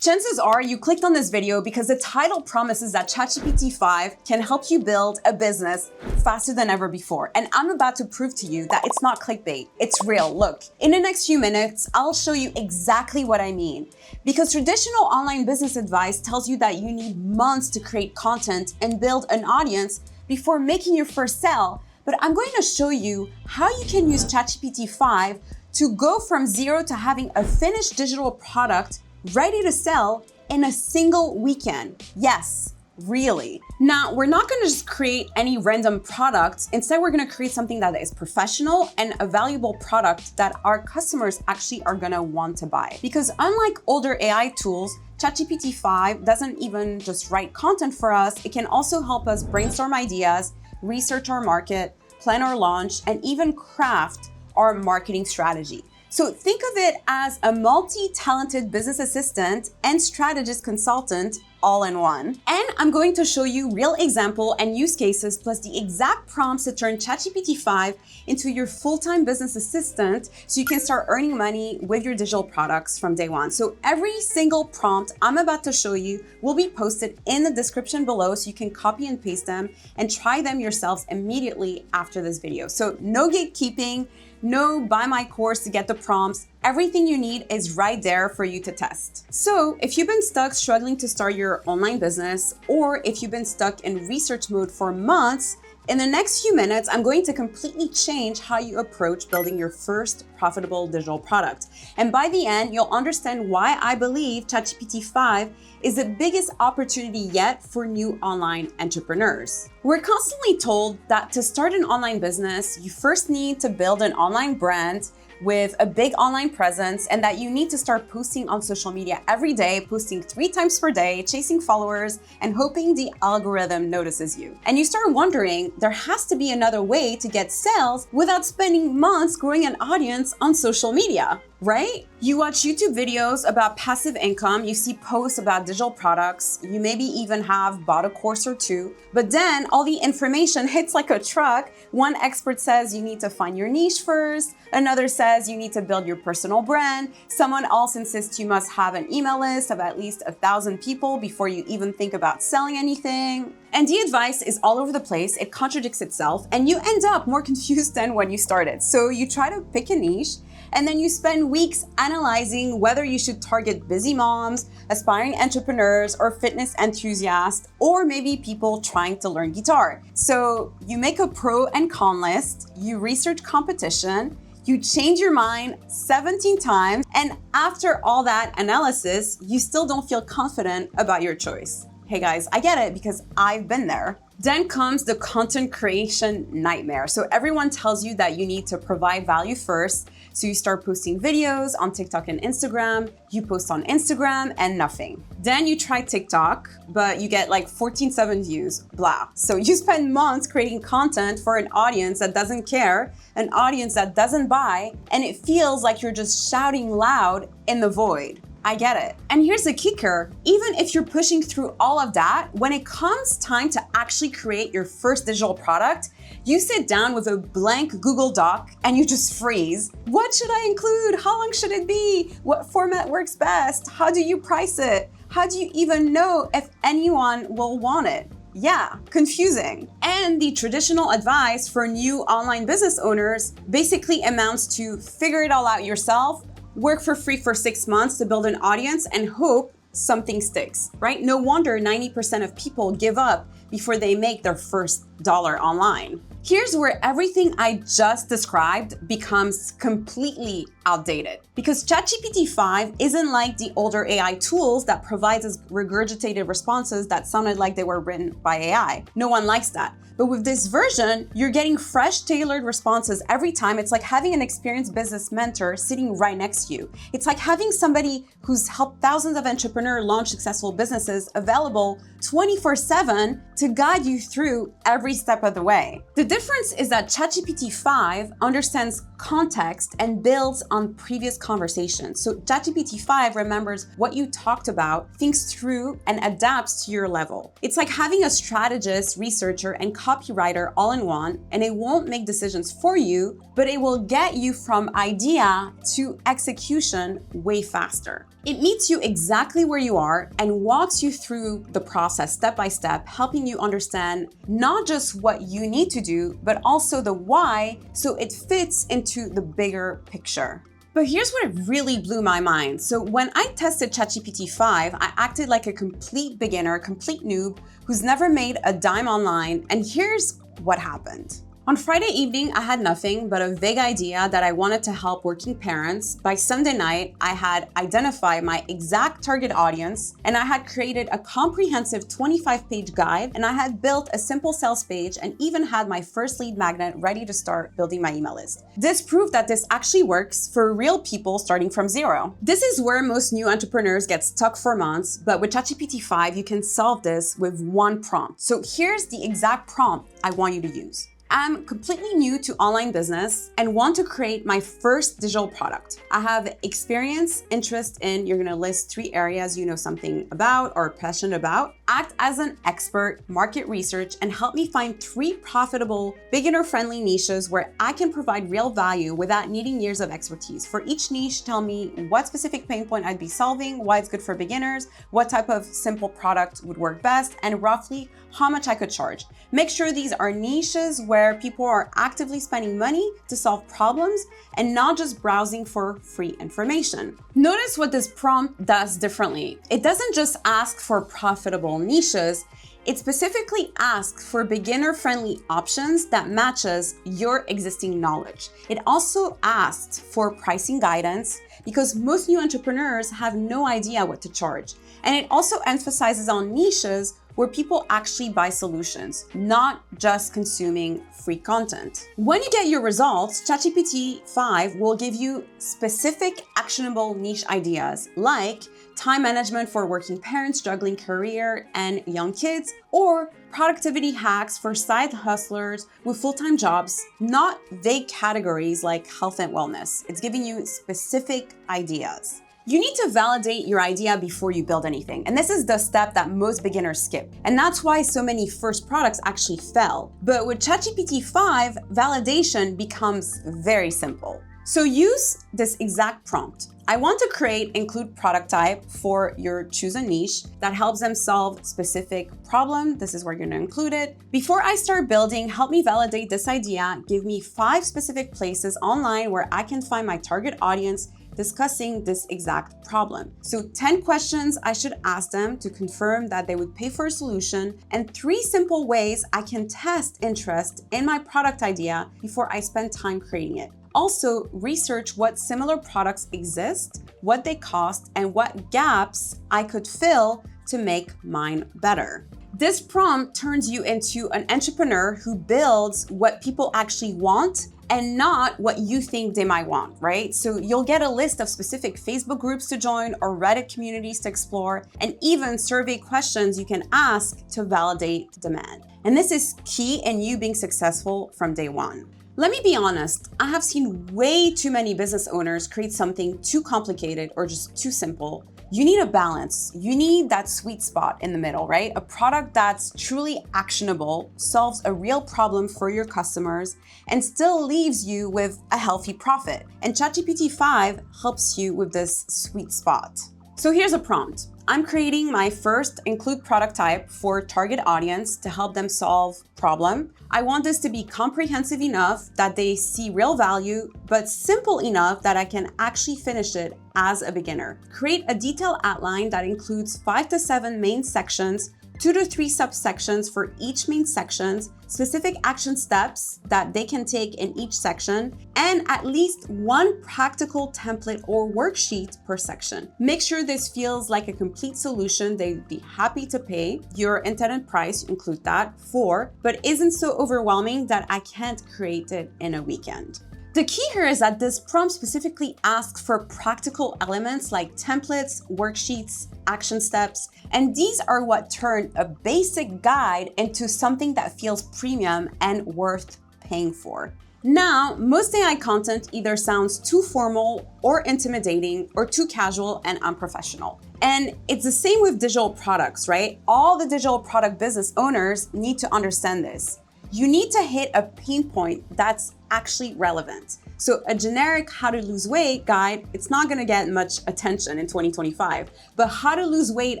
Chances are you clicked on this video because the title promises that ChatGPT-5 can help you build a business faster than ever before. And I'm about to prove to you that it's not clickbait, it's real. Look, in the next few minutes, I'll show you exactly what I mean. Because traditional online business advice tells you that you need months to create content and build an audience before making your first sale. But I'm going to show you how you can use ChatGPT-5 to go from zero to having a finished digital product ready to sell in a single weekend. Yes, really. Now, we're not gonna just create any random product. Instead, we're gonna create something that is professional and a valuable product that our customers actually are gonna want to buy. Because unlike older AI tools, ChatGPT-5 doesn't even just write content for us. It can also help us brainstorm ideas, research our market, plan our launch, and even craft our marketing strategy. So think of it as a multi-talented business assistant and strategist consultant all in one. And I'm going to show you real example and use cases plus the exact prompts to turn ChatGPT-5 into your full-time business assistant so you can start earning money with your digital products from day one. So every single prompt I'm about to show you will be posted in the description below so you can copy and paste them and try them yourselves immediately after this video. So no gatekeeping, no buy my course to get the prompts. Everything you need is right there for you to test. So if you've been stuck struggling to start your online business, or if you've been stuck in research mode for months, in the next few minutes, I'm going to completely change how you approach building your first profitable digital product. And by the end, you'll understand why I believe ChatGPT-5 is the biggest opportunity yet for new online entrepreneurs. We're constantly told that to start an online business, you first need to build an online brand with a big online presence, and that you need to start posting on social media every day, posting 3 times per day, chasing followers, and hoping the algorithm notices you. And you start wondering, there has to be another way to get sales without spending months growing an audience on social media, right? You watch YouTube videos about passive income, you see posts about digital products, you maybe even have bought a course or two, but then all the information hits like a truck. One expert says you need to find your niche first, another says you need to build your personal brand, someone else insists you must have an email list of at least 1,000 people before you even think about selling anything. And the advice is all over the place, it contradicts itself, and you end up more confused than when you started. So you try to pick a niche, and then you spend weeks analyzing whether you should target busy moms, aspiring entrepreneurs, or fitness enthusiasts, or maybe people trying to learn guitar. So you make a pro and con list, you research competition, you change your mind 17 times, and after all that analysis, you still don't feel confident about your choice. Hey guys, I get it because I've been there. Then comes the content creation nightmare. So everyone tells you that you need to provide value first. So you start posting videos on TikTok and Instagram, you post on Instagram and nothing. Then you try TikTok, but you get like 14.7 views, blah. So you spend months creating content for an audience that doesn't care, an audience that doesn't buy, and it feels like you're just shouting loud in the void. I get it. And here's the kicker. Even if you're pushing through all of that, when it comes time to actually create your first digital product, you sit down with a blank Google Doc and you just freeze. What should I include? How long should it be? What format works best? How do you price it? How do you even know if anyone will want it? Yeah, confusing. And the traditional advice for new online business owners basically amounts to figure it all out yourself, work for free for 6 months to build an audience and hope something sticks, right? No wonder 90% of people give up before they make their first dollar online. Here's where everything I just described becomes completely outdated. Because ChatGPT-5 isn't like the older AI tools that provides us regurgitated responses that sounded like they were written by AI. No one likes that. But with this version, you're getting fresh, tailored responses every time. It's like having an experienced business mentor sitting right next to you. It's like having somebody who's helped thousands of entrepreneurs launch successful businesses available 24/7 to guide you through every step of the way. The difference is that ChatGPT-5 understands context and builds on previous conversations. So ChatGPT-5 remembers what you talked about, thinks through, and adapts to your level. It's like having a strategist, researcher, and copywriter all in one, and it won't make decisions for you, but it will get you from idea to execution way faster. It meets you exactly where you are and walks you through the process step by step, helping you understand not just what you need to do, but also the why, so it fits into the bigger picture. But here's what really blew my mind. So when I tested ChatGPT-5, I acted like a complete beginner, a complete noob who's never made a dime online, and here's what happened. On Friday evening, I had nothing but a vague idea that I wanted to help working parents. By Sunday night, I had identified my exact target audience, and I had created a comprehensive 25-page guide, and I had built a simple sales page and even had my first lead magnet ready to start building my email list. This proved that this actually works for real people starting from zero. This is where most new entrepreneurs get stuck for months, but with ChatGPT-5, you can solve this with one prompt. So here's the exact prompt I want you to use. I'm completely new to online business and want to create my first digital product. I have experience, interest in, you're gonna list 3 areas you know something about or are passionate about. Act as an expert, market research, and help me find 3 profitable, beginner-friendly niches where I can provide real value without needing years of expertise. For each niche, tell me what specific pain point I'd be solving, why it's good for beginners, what type of simple product would work best, and roughly how much I could charge. Make sure these are niches where people are actively spending money to solve problems and not just browsing for free information. Notice what this prompt does differently. It doesn't just ask for profitable niches, it specifically asks for beginner-friendly options that matches your existing knowledge. It also asked for pricing guidance because most new entrepreneurs have no idea what to charge. And it also emphasizes on niches where people actually buy solutions, not just consuming free content. When you get your results, ChatGPT-5 will give you specific actionable niche ideas like time management for working parents juggling career and young kids, or productivity hacks for side hustlers with full-time jobs, not vague categories like health and wellness. It's giving you specific ideas. You need to validate your idea before you build anything. And this is the step that most beginners skip. And that's why so many first products actually fail. But with ChatGPT-5, validation becomes very simple. So use this exact prompt. I want to create include product type for your chosen niche that helps them solve specific problem. This is where you're gonna include it. Before I start building, help me validate this idea. Give me 5 specific places online where I can find my target audience discussing this exact problem. So 10 questions I should ask them to confirm that they would pay for a solution, and 3 simple ways I can test interest in my product idea before I spend time creating it. Also, research what similar products exist, what they cost, and what gaps I could fill to make mine better. This prompt turns you into an entrepreneur who builds what people actually want and not what you think they might want, right? So you'll get a list of specific Facebook groups to join or Reddit communities to explore, and even survey questions you can ask to validate demand. And this is key in you being successful from day one. Let me be honest, I have seen way too many business owners create something too complicated or just too simple. You need a balance. You need that sweet spot in the middle, right? A product that's truly actionable, solves a real problem for your customers, and still leaves you with a healthy profit. And ChatGPT-5 helps you with this sweet spot. So here's a prompt. I'm creating my first include product type for target audience to help them solve problem. I want this to be comprehensive enough that they see real value, but simple enough that I can actually finish it as a beginner. Create a detailed outline that includes 5 to 7 main sections, 2 to 3 subsections for each main sections, specific action steps that they can take in each section, and at least 1 practical template or worksheet per section. Make sure this feels like a complete solution they'd be happy to pay. Your intended price, include that, for, but isn't so overwhelming that I can't create it in a weekend. The key here is that this prompt specifically asks for practical elements like templates, worksheets, action steps, and these are what turn a basic guide into something that feels premium and worth paying for. Now, most AI content either sounds too formal or intimidating or too casual and unprofessional. And it's the same with digital products, right? All the digital product business owners need to understand this. You need to hit a pain point that's actually relevant. So a generic how to lose weight guide, it's not gonna get much attention in 2025, but how to lose weight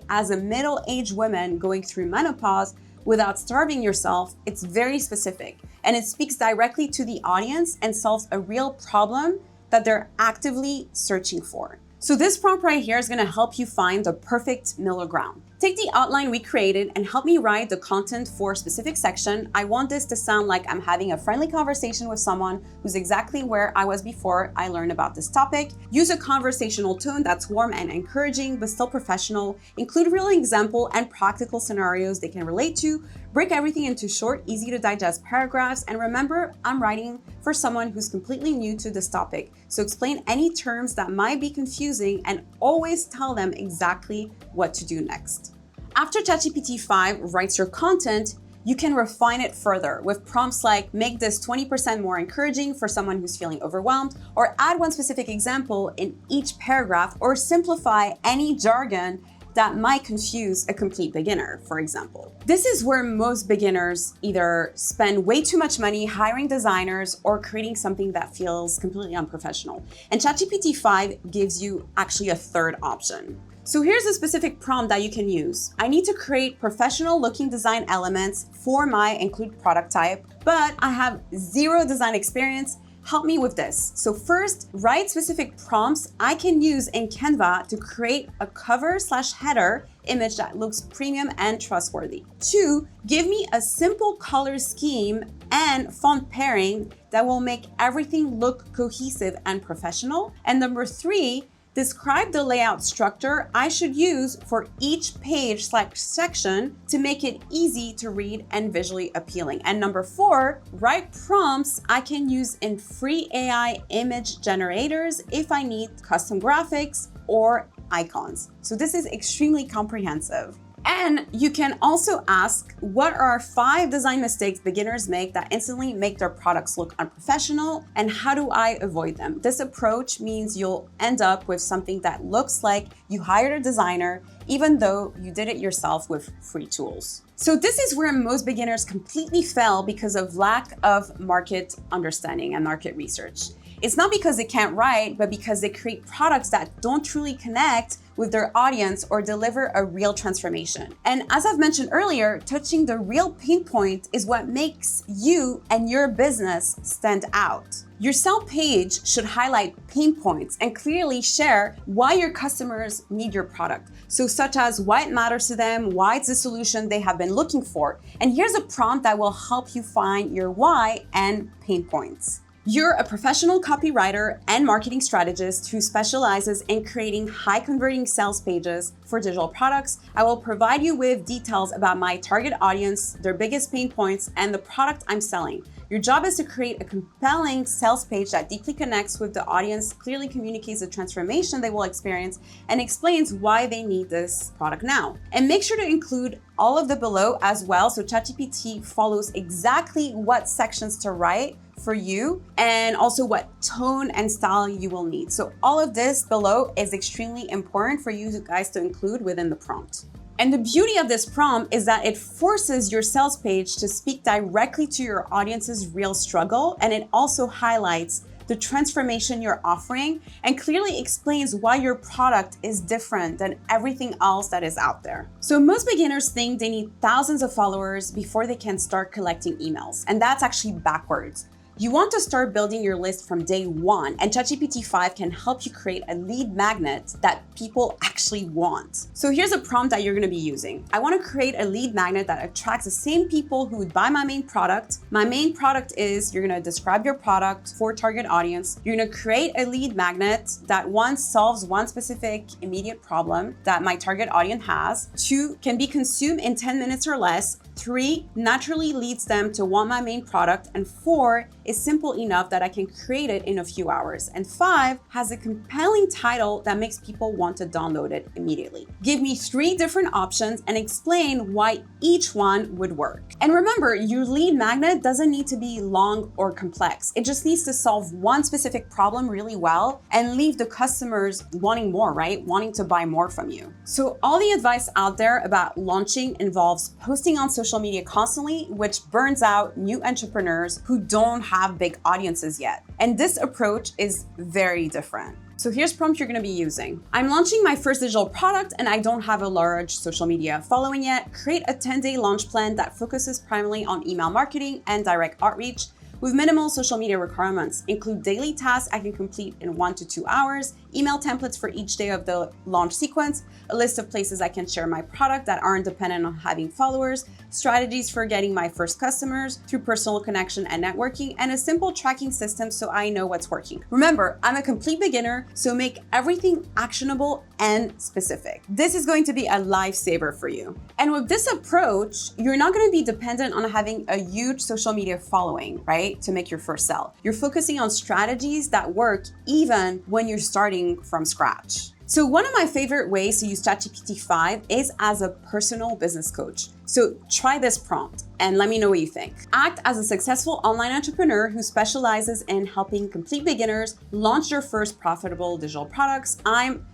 as a middle-aged woman going through menopause without starving yourself, it's very specific. And it speaks directly to the audience and solves a real problem that they're actively searching for. So this prompt right here is gonna help you find the perfect middle ground. Take the outline we created and help me write the content for a specific section. I want this to sound like I'm having a friendly conversation with someone who's exactly where I was before I learned about this topic. Use a conversational tone that's warm and encouraging, but still professional. Include real example and practical scenarios they can relate to. Break everything into short, easy to digest paragraphs. And remember, I'm writing for someone who's completely new to this topic. So explain any terms that might be confusing and always tell them exactly what to do next. After ChatGPT-5 writes your content, you can refine it further with prompts like make this 20% more encouraging for someone who's feeling overwhelmed, or add one specific example in each paragraph, or simplify any jargon that might confuse a complete beginner, for example. This is where most beginners either spend way too much money hiring designers or creating something that feels completely unprofessional. And ChatGPT-5 gives you actually a third option. So here's a specific prompt that you can use. I need to create professional looking design elements for my include product type, but I have zero design experience. Help me with this. So first, write specific prompts I can use in Canva to create a cover/header image that looks premium and trustworthy. 2, give me a simple color scheme and font pairing that will make everything look cohesive and professional. And number 3, describe the layout structure I should use for each page/section to make it easy to read and visually appealing. And number 4, write prompts I can use in free AI image generators if I need custom graphics or icons. So this is extremely comprehensive. And you can also ask, what are 5 design mistakes beginners make that instantly make their products look unprofessional, and how do I avoid them? This approach means you'll end up with something that looks like you hired a designer, even though you did it yourself with free tools. So this is where most beginners completely fail because of lack of market understanding and market research. It's not because they can't write, but because they create products that don't truly connect with their audience or deliver a real transformation. And as I've mentioned earlier, touching the real pain point is what makes you and your business stand out. Your sell page should highlight pain points and clearly share why your customers need your product. So such as why it matters to them, why it's the solution they have been looking for. And here's a prompt that will help you find your why and pain points. You're a professional copywriter and marketing strategist who specializes in creating high-converting sales pages for digital products. I will provide you with details about my target audience, their biggest pain points, and the product I'm selling. Your job is to create a compelling sales page that deeply connects with the audience, clearly communicates the transformation they will experience, and explains why they need this product now. And make sure to include all of the below as well, so ChatGPT follows exactly what sections to write for you and also what tone and style you will need. So all of this below is extremely important for you guys to include within the prompt. And the beauty of this prompt is that it forces your sales page to speak directly to your audience's real struggle, and it also highlights the transformation you're offering and clearly explains why your product is different than everything else that is out there. So most beginners think they need thousands of followers before they can start collecting emails, and that's actually backwards. You want to start building your list from day one, and ChatGPT-5 can help you create a lead magnet that people actually want. So here's a prompt that you're gonna be using. I wanna create a lead magnet that attracts the same people who would buy my main product. My main product is, you're gonna describe your product for target audience. You're gonna create a lead magnet that 1, solves one specific immediate problem that my target audience has. 2, can be consumed in 10 minutes or less. 3, naturally leads them to want my main product. And 4, is simple enough that I can create it in a few hours. And 5 has a compelling title that makes people want to download it immediately. Give me 3 different options and explain why each one would work. And remember, your lead magnet doesn't need to be long or complex. It just needs to solve one specific problem really well and leave the customers wanting more, right? Wanting to buy more from you. So all the advice out there about launching involves posting on social media constantly, which burns out new entrepreneurs who don't have big audiences yet. And this approach is very different. So here's the prompt you're gonna be using. I'm launching my first digital product and I don't have a large social media following yet. Create a 10-day launch plan that focuses primarily on email marketing and direct outreach with minimal social media requirements. Include daily tasks I can complete in 1 to 2 hours, email templates for each day of the launch sequence, a list of places I can share my product that aren't dependent on having followers, strategies for getting my first customers through personal connection and networking, and a simple tracking system so I know what's working. Remember, I'm a complete beginner, so make everything actionable and specific. This is going to be a lifesaver for you. And with this approach, you're not going to be dependent on having a huge social media following, right, to make your first sell. You're focusing on strategies that work even when you're starting from scratch. So one of my favorite ways to use ChatGPT-5 is as a personal business coach. So try this prompt and let me know what you think. Act as a successful online entrepreneur who specializes in helping complete beginners launch their first profitable digital products.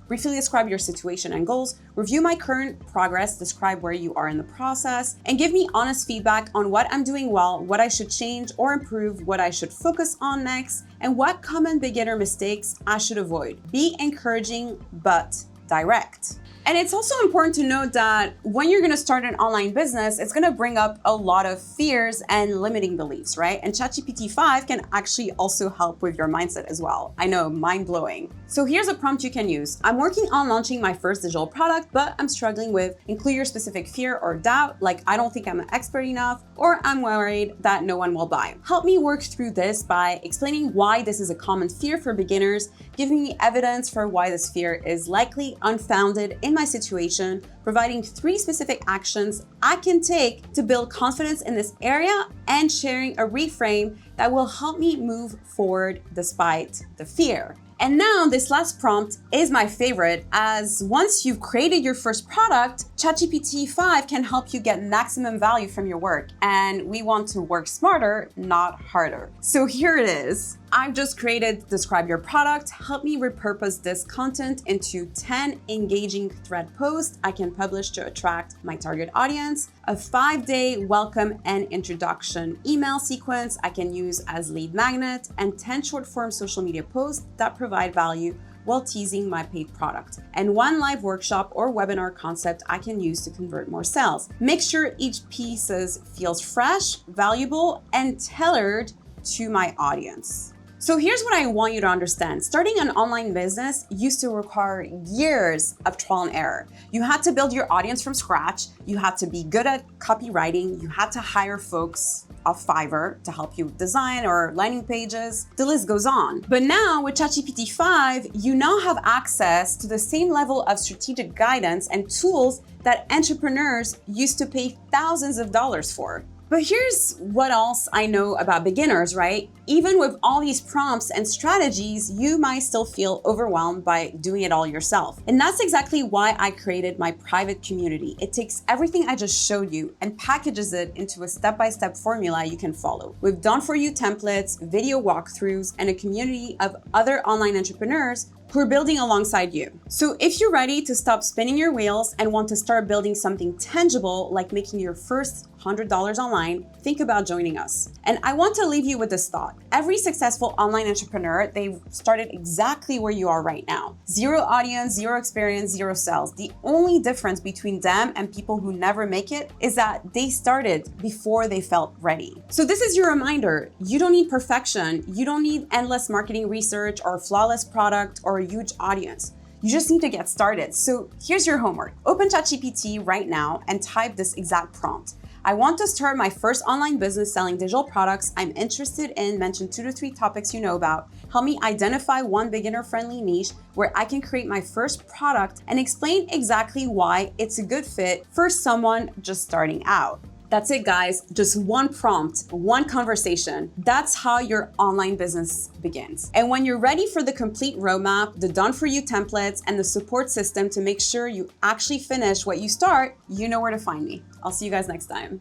Briefly describe your situation and goals, review my current progress, describe where you are in the process, and give me honest feedback on what I'm doing well, what I should change or improve, what I should focus on next, and what common beginner mistakes I should avoid. Be encouraging but direct. And it's also important to note that when you're gonna start an online business, it's gonna bring up a lot of fears and limiting beliefs, right? And ChatGPT-5 can actually also help with your mindset as well. I know, mind-blowing. So here's a prompt you can use. I'm working on launching my first digital product, but I'm struggling with include your specific fear or doubt, like I don't think I'm an expert enough, or I'm worried that no one will buy. Help me work through this by explaining why this is a common fear for beginners, giving me evidence for why this fear is likely unfounded in my situation, providing 3 specific actions I can take to build confidence in this area, and sharing a reframe that will help me move forward despite the fear. And now this last prompt is my favorite, as once you've created your first product, ChatGPT-5 can help you get maximum value from your work. And we want to work smarter, not harder. So here it is. I've just created describe your product. Help me repurpose this content into 10 engaging thread posts I can publish to attract my target audience, a 5-day welcome and introduction email sequence I can use as lead magnet, and 10 short form social media posts that provide value while teasing my paid product, and 1 live workshop or webinar concept I can use to convert more sales. Make sure each piece feels fresh, valuable, and tailored to my audience. So here's what I want you to understand. Starting an online business used to require years of trial and error. You had to build your audience from scratch. You had to be good at copywriting. You had to hire folks off Fiverr to help you with design or landing pages. The list goes on. But now with ChatGPT-5, you now have access to the same level of strategic guidance and tools that entrepreneurs used to pay thousands of dollars for. But here's what else I know about beginners, right? Even with all these prompts and strategies, you might still feel overwhelmed by doing it all yourself. And that's exactly why I created my private community. It takes everything I just showed you and packages it into a step-by-step formula you can follow, with done-for-you templates, video walkthroughs, and a community of other online entrepreneurs who are building alongside you. So if you're ready to stop spinning your wheels and want to start building something tangible, like making your first $100 online, think about joining us. And I want to leave you with this thought. Every successful online entrepreneur, they've started exactly where you are right now. 0 audience, 0 experience, 0 sales. The only difference between them and people who never make it is that they started before they felt ready. So this is your reminder. You don't need perfection. You don't need endless marketing research or flawless product or a huge audience. You just need to get started. So here's your homework. Open ChatGPT right now and type this exact prompt. I want to start my first online business selling digital products. I'm interested in, mention 2 to 3 topics you know about. Help me identify one beginner-friendly niche where I can create my first product and explain exactly why it's a good fit for someone just starting out. That's it, guys. Just one prompt, one conversation. That's how your online business begins. And when you're ready for the complete roadmap, the done-for-you templates, and the support system to make sure you actually finish what you start, you know where to find me. I'll see you guys next time.